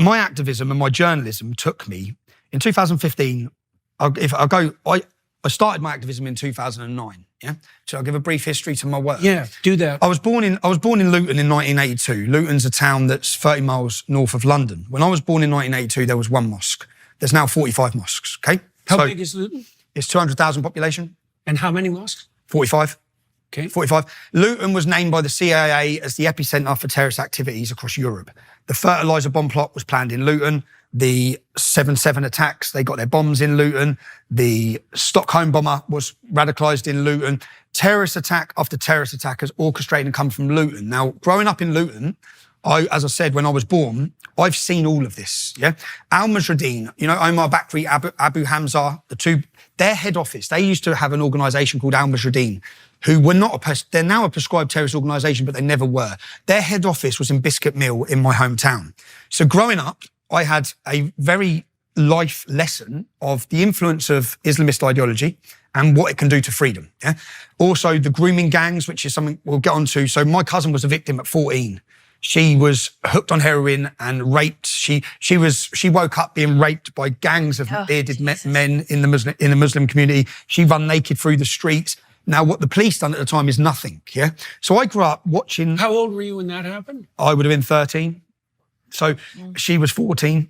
my activism and my journalism took me, in 2015, I started my activism in 2009, yeah? So I'll give a brief history to my work. Yeah, do that. I was born in Luton in 1982. Luton's a town that's 30 miles north of London. When I was born in 1982, there was one mosque. There's now 45 mosques, okay? How big is Luton? It's 200,000 population. And how many mosques? 45. Okay. 45. Luton was named by the CIA as the epicenter for terrorist activities across Europe. The fertiliser bomb plot was planned in Luton. The 7/7 attacks, they got their bombs in Luton. The Stockholm bomber was radicalised in Luton. Terrorist attack after terrorist attack has orchestrated and come from Luton. Now, growing up in Luton, as I said, when I was born, I've seen all of this, yeah? Al-Mujahideen, you know, Omar Bakri, Abu Hamza, their head office, they used to have an organisation called Al-Mujahideen, who were they're now a prescribed terrorist organisation, but they never were. Their head office was in Biscuit Mill in my hometown. So growing up, I had a very life lesson of the influence of Islamist ideology and what it can do to freedom. Yeah? Also, the grooming gangs, which is something we'll get onto. So my cousin was a victim at 14. She was hooked on heroin and raped. She woke up being raped by gangs of bearded men in the Muslim community. She ran naked through the streets. Now, what the police done at the time is nothing. Yeah. So I grew up watching. How old were you when that happened? I would have been 13. So she was 14.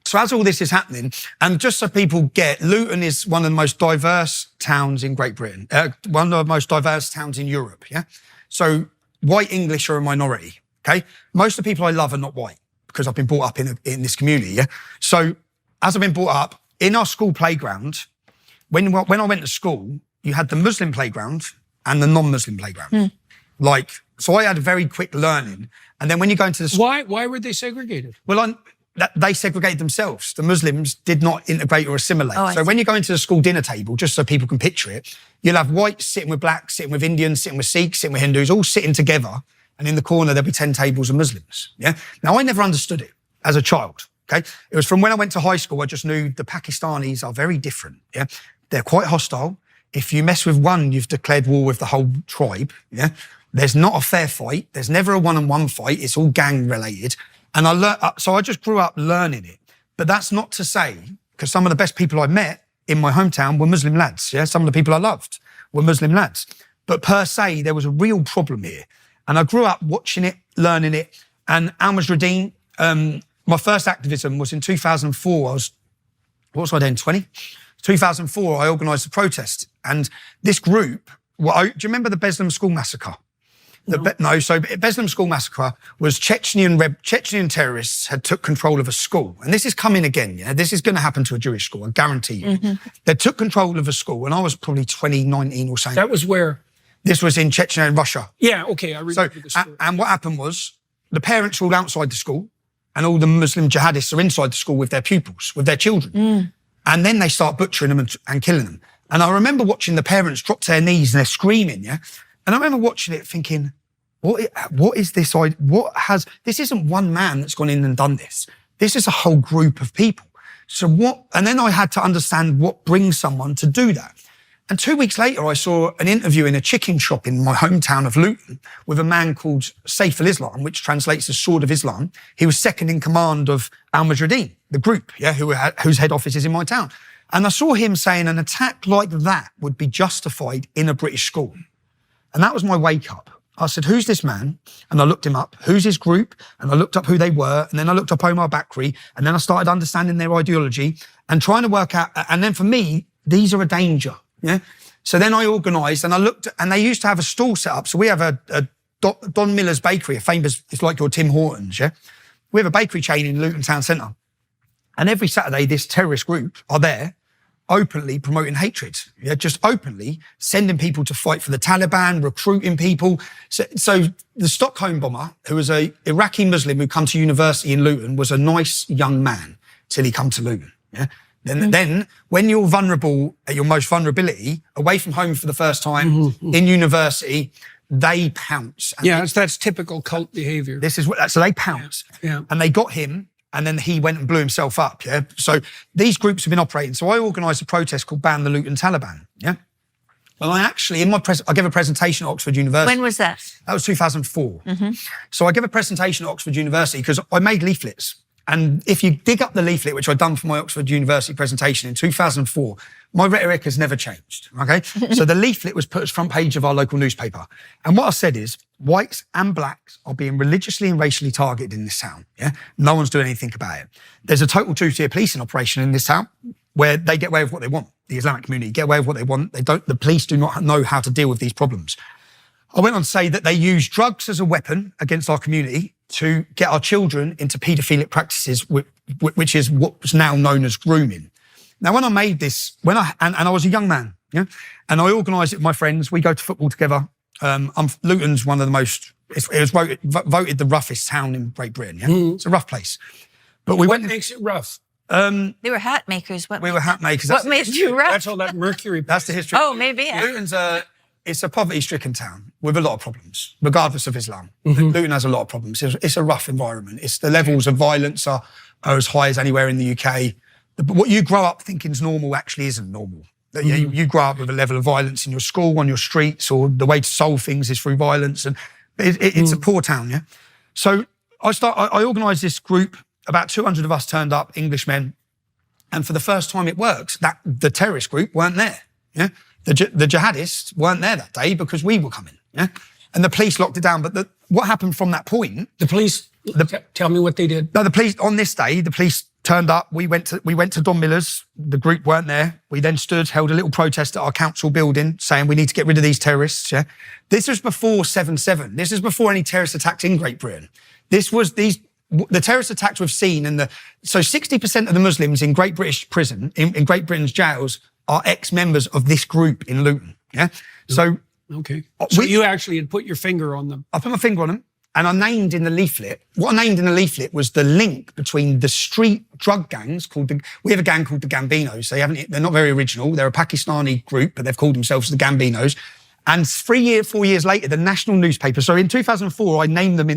So as all this is happening, and just so people get, Luton is one of the most diverse towns in Great Britain, one of the most diverse towns in Europe, yeah? So white English are a minority, okay? Most of the people I love are not white because I've been brought up in this community, yeah? So as I've been brought up, in our school playground, when I went to school, you had the Muslim playground and the non-Muslim playground. So I had a very quick learning. And then when you go into the school... Why were they segregated? Well, they segregated themselves. The Muslims did not integrate or assimilate. So when you go into the school dinner table, just so people can picture it, you'll have whites sitting with blacks, sitting with Indians, sitting with Sikhs, sitting with Hindus, all sitting together. And in the corner, there'll be 10 tables of Muslims. Yeah. Now, I never understood it as a child. Okay. It was from when I went to high school, I just knew the Pakistanis are very different. Yeah. They're quite hostile. If you mess with one, you've declared war with the whole tribe. Yeah. There's not a fair fight. There's never a one-on-one fight. It's all gang related. And so I just grew up learning it. But that's not to say, because some of the best people I met in my hometown were Muslim lads. Yeah, some of the people I loved were Muslim lads. But per se, there was a real problem here. And I grew up watching it, learning it. And Al-Mujahideen, my first activism was in 2004. What was I then, 20? 2004, I organised a protest. And this group, do you remember the Beslan school massacre? So Beslan school massacre was Chechen terrorists had took control of a school. And this is coming again, yeah? This is going to happen to a Jewish school, I guarantee you. They took control of a school, and I was probably 19 or something. That was where? This was in Chechnya in Russia. Yeah, okay, I remember the story. And what happened was, the parents were all outside the school, and all the Muslim jihadists are inside the school with their pupils, with their children. And then they start butchering them and killing them. And I remember watching the parents drop to their knees and they're screaming, yeah? And I remember watching it thinking, what is this? This isn't one man that's gone in and done this. This is a whole group of people. So and then I had to understand what brings someone to do that. And 2 weeks later, I saw an interview in a chicken shop in my hometown of Luton with a man called Saif al-Islam, which translates as Sword of Islam. He was second in command of Al-Mujahideen, the group, yeah, whose head office is in my town. And I saw him saying an attack like that would be justified in a British school. And that was my wake up. I said, who's this man? And I looked him up. Who's his group? And I looked up who they were. And then I looked up Omar Bakri. And then I started understanding their ideology and trying to work out. And then for me, these are a danger. Yeah. So then I organised and I looked, and they used to have a stall set up. So we have a Don Miller's Bakery, a famous, it's like your Tim Hortons. Yeah. We have a bakery chain in Luton Town Centre. And every Saturday, this terrorist group are there, openly promoting hatred, yeah, just openly sending people to fight for the Taliban, recruiting people. So the Stockholm bomber, who was a Iraqi Muslim who come to university in Luton, was a nice young man till he come to Luton. Yeah. Then when you're vulnerable at your most vulnerability, away from home for the first time, in university, they pounce. Yeah, that's typical cult behaviour. So they pounce, and they got him. And then he went and blew himself up, yeah? So these groups have been operating. So I organised a protest called Ban the Luton Taliban, yeah? Well, I actually, I gave a presentation at Oxford University. When was that? That was 2004. So I gave a presentation at Oxford University because I made leaflets. And if you dig up the leaflet, which I'd done for my Oxford University presentation in 2004, my rhetoric has never changed, okay? So the leaflet was put as front page of our local newspaper. And what I said is, whites and blacks are being religiously and racially targeted in this town, yeah? No one's doing anything about it. There's a total two-tier policing operation in this town where they get away with what they want. The Islamic community get away with what they want. The police do not know how to deal with these problems. I went on to say that they use drugs as a weapon against our community to get our children into paedophilic practices, which is what's now known as grooming. Now, when I made this, and I was a young man, yeah, and I organised it with my friends. We go to football together. Luton's one of the most. It was voted the roughest town in Great Britain. Yeah, It's a rough place. But what makes it rough? They were hat makers. We were hat makers. What made you rough? That's all that mercury. That's the history. Oh, maybe. Yeah. Luton's it's a poverty-stricken town with a lot of problems, regardless of Islam. Luton has a lot of problems. It's a rough environment. The levels of violence are as high as anywhere in the UK. But what you grow up thinking is normal actually isn't normal. You grow up with a level of violence in your school, on your streets, or the way to solve things is through violence. And it's a poor town, yeah? So I organised this group. About 200 of us turned up, Englishmen. And for the first time it works, the terrorist group weren't there, yeah? The jihadists weren't there that day because we were coming, yeah? And the police locked it down. But what happened from that point... The police, tell me what they did. No, the police, on this day, the police turned up. We went to Don Miller's. The group weren't there. We then held a little protest at our council building saying we need to get rid of these terrorists, yeah? This was before 7/7. This is before any terrorist attacks in Great Britain. The terrorist attacks we've seen, so 60% of the Muslims in Great British prison, in Great Britain's jails, are ex-members of this group in Luton. Yeah. So okay. So you actually had put your finger on them. I put my finger on them, and I named in the leaflet. What I named in the leaflet was the link between the street drug gangs we have a gang called the Gambinos. They're not very original. They're a Pakistani group, but they've called themselves the Gambinos. And 4 years later, the national newspaper. So in 2004, I named them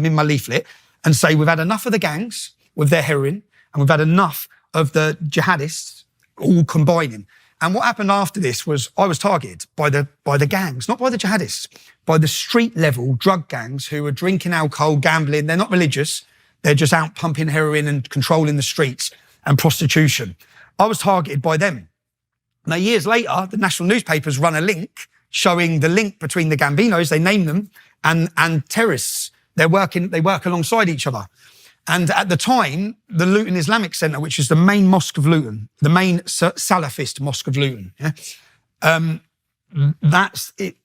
in my leaflet. And say we've had enough of the gangs with their heroin, and we've had enough of the jihadists all combining. And what happened after this was I was targeted by the gangs, not by the jihadists, by the street level drug gangs who were drinking alcohol, gambling. They're not religious. They're just out pumping heroin and controlling the streets and prostitution. I was targeted by them. Now, years later, the national newspapers run a link showing the link between the Gambinos, they name them, and terrorists. They work alongside each other. And at the time, the Luton Islamic Centre, which is the main mosque of Luton, the main Salafist mosque of Luton, yeah?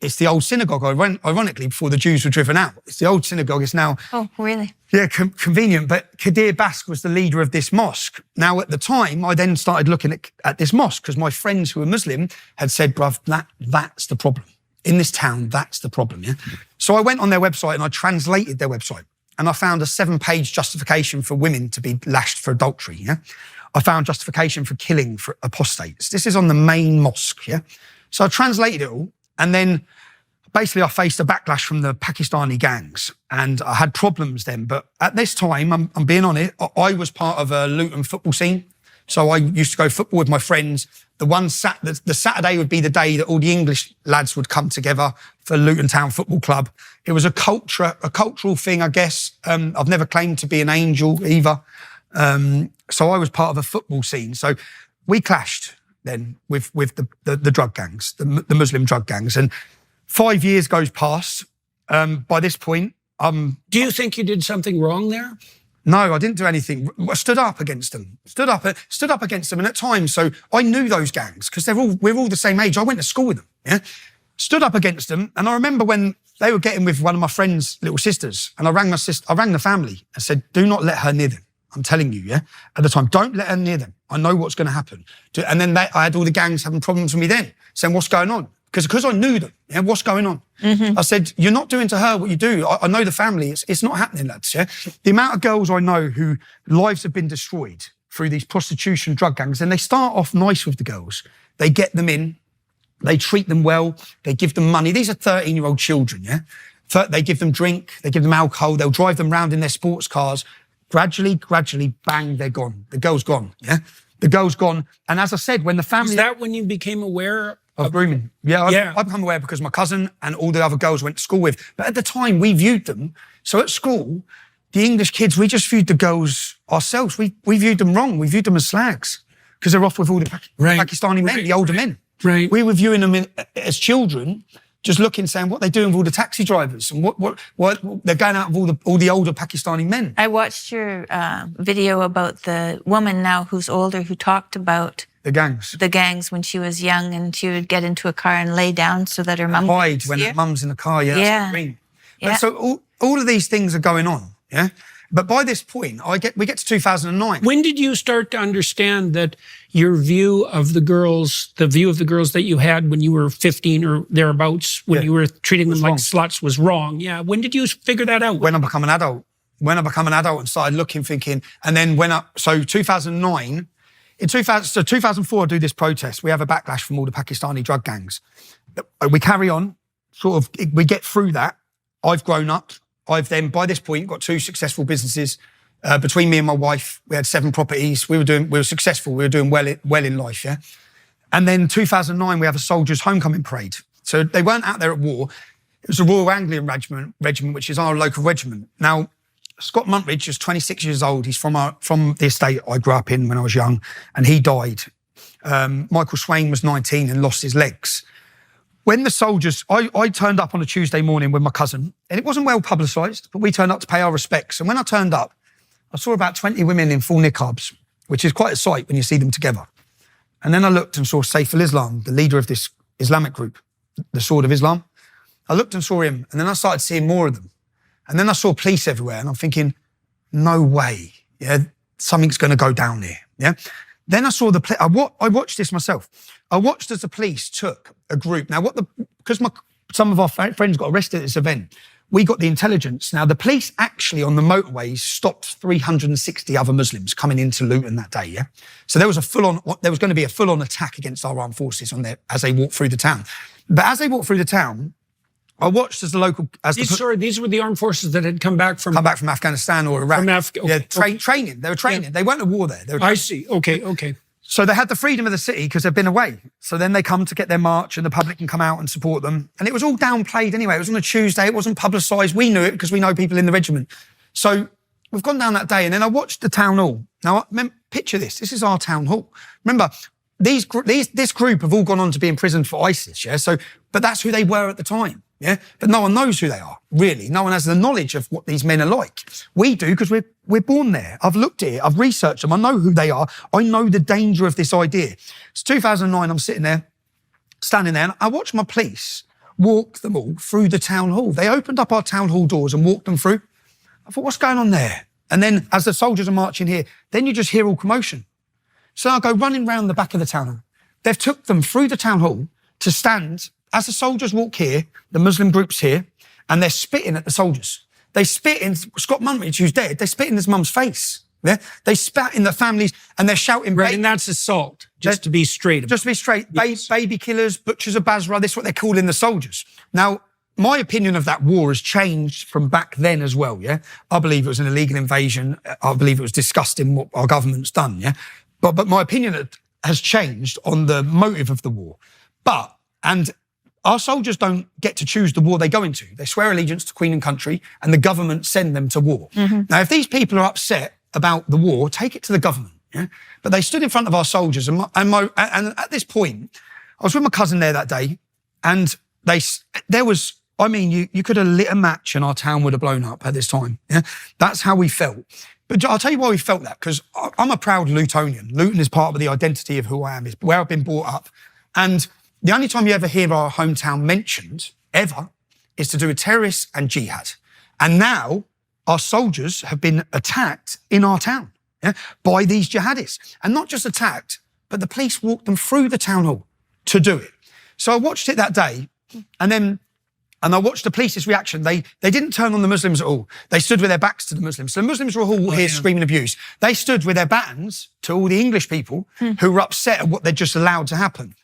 It's the old synagogue, ironically, before the Jews were driven out. It's the old synagogue. It's now... Oh, really? Yeah, convenient. But Kadir Bask was the leader of this mosque. Now, at the time, I then started looking at this mosque because my friends who were Muslim had said, bruv, that's the problem. In this town, that's the problem, yeah? So I went on their website and I translated their website and I found a 7-page justification for women to be lashed for adultery, yeah? I found justification for killing for apostates. This is on the main mosque, yeah? So I translated it all and then basically I faced a backlash from the Pakistani gangs and I had problems then. But at this time, I'm being honest, I was part of a Luton football scene. So I used to go football with my friends. The Saturday would be the day that all the English lads would come together for Luton Town Football Club. It was a cultural thing, I guess. I've never claimed to be an angel either. So I was part of a football scene. So we clashed then with the drug gangs, the Muslim drug gangs. And 5 years goes past. By this point, Do you think you did something wrong there? No, I didn't do anything. I stood up against them. Stood up against them. And at times, so I knew those gangs because we're all the same age. I went to school with them. Yeah, stood up against them. And I remember when they were getting with one of my friend's little sisters, and I rang the family and said, "Do not let her near them. I'm telling you, yeah." At the time, don't let her near them. I know what's going to happen. And then I had all the gangs having problems with me then, saying, "What's going on?" Because I knew them. Yeah, what's going on? I said, "You're not doing to her what you do. I know the family. It's not happening, lads." Yeah, the amount of girls I know who lives have been destroyed through these prostitution drug gangs, and they start off nice with the girls. They get them in, they treat them well, they give them money. These are 13-year-old children. Yeah, they give them drink, they give them alcohol, they'll drive them around in their sports cars. Gradually, bang, they're gone. The girl's gone. Yeah, the girl's gone. And as I said, when the family... Is that when you became aware of grooming? Yeah, I become aware because my cousin and all the other girls went to school with. But at the time, we viewed them. So at school, the English kids, we just viewed the girls ourselves. We viewed them wrong. We viewed them as slags because they're off with all the Pakistani men, the older men. Right. We were viewing them as children, just looking, saying what they're doing with all the taxi drivers and what they're going out with all the older Pakistani men. I watched your video about the woman now who's older who talked about the gangs when she was young, and she would get into a car and lay down so that her mum hide when her mum's in the car. Yeah. That's what I mean. Yeah. So all of these things are going on. Yeah. But by this point, we get to 2009. When did you start to understand that your view of the girls, the view of the girls that you had when you were 15 or thereabouts, when you were treating them like sluts, was wrong? Yeah. When did you figure that out? When I become an adult. When I become an adult and started looking, thinking, and then so 2009, in 2004, I do this protest. We have a backlash from all the Pakistani drug gangs. We carry on, we get through that. I've grown up. I've then, by this point, got 2 successful businesses. Between me and my wife, we had 7 properties. We were successful. We were doing well in life, yeah? And then 2009, we have a soldiers' homecoming parade. So they weren't out there at war. It was the Royal Anglian Regiment, which is our local regiment. Now, Scott Muntridge is 26 years old. He's from the estate I grew up in when I was young, and he died. Michael Swain was 19 and lost his legs. When the soldiers, I turned up on a Tuesday morning with my cousin, and it wasn't well publicised, but we turned up to pay our respects. And when I turned up, I saw about 20 women in full niqabs, which is quite a sight when you see them together. And then I looked and saw Saif al-Islam, the leader of this Islamic group, the Sword of Islam. I looked and saw him, and then I started seeing more of them. And then I saw police everywhere, and I'm thinking, no way, yeah, something's going to go down here, yeah? Then I saw I watched this myself. I watched as the police took a group. Now, because some of our friends got arrested at this event, we got the intelligence. Now, the police actually on the motorways stopped 360 other Muslims coming into Luton that day, yeah? So there was going to be a full-on attack against our armed forces as they walked through the town. But as they walked through the town, I watched as the local... these were the armed forces that had come back from Afghanistan or Iraq. Training. They were training. Yeah. They weren't at war there. I see. Okay. So they had the freedom of the city because they've been away. So then they come to get their march and the public can come out and support them. And it was all downplayed anyway. It was on a Tuesday. It wasn't publicised. We knew it because we know people in the regiment. So we've gone down that day, and then I watched the town hall. Now, picture this. This is our town hall. Remember, this group have all gone on to be imprisoned for ISIS, yeah? But that's who they were at the time. Yeah, but no one knows who they are, really. No one has the knowledge of what these men are like. We do because we're born there. I've looked at it. I've researched them. I know who they are. I know the danger of this idea. It's 2009. I'm standing there, and I watched my police walk them all through the town hall. They opened up our town hall doors and walked them through. I thought, what's going on there? And then as the soldiers are marching here, then you just hear all commotion. So I go running round the back of the town hall. They've took them through the town hall to stand. As the soldiers walk here, the Muslim group's here, and they're spitting at the soldiers. They spit in Scott Muntridge, who's dead. They spit in his mum's face. Yeah? They spat in the families, and they're shouting... Right, and that's assault, just to be straight. Just to be straight. Yes. Baby killers, butchers of Basra, this is what they're calling the soldiers. Now, my opinion of that war has changed from back then as well, yeah? I believe it was an illegal invasion. I believe it was disgusting what our government's done, yeah? But my opinion has changed on the motive of the war. And our soldiers don't get to choose the war they go into. They swear allegiance to Queen and country, and the government send them to war. Mm-hmm. Now, if these people are upset about the war, take it to the government. Yeah? But they stood in front of our soldiers, and at this point, I was with my cousin there that day, and you could have lit a match and our town would have blown up at this time. Yeah? That's how we felt. But I'll tell you why we felt that, because I'm a proud Lutonian. Luton is part of the identity of who I am, is where I've been brought up. And the only time you ever hear our hometown mentioned, ever, is to do with terrorists and jihad. And now our soldiers have been attacked in our town, yeah, by these jihadis. And not just attacked, but the police walked them through the town hall to do it. So I watched it that day, and I watched the police's reaction. They didn't turn on the Muslims at all. They stood with their backs to the Muslims. So the Muslims were all here screaming abuse. They stood with their batons to all the English people who were upset at what they'd just allowed to happen.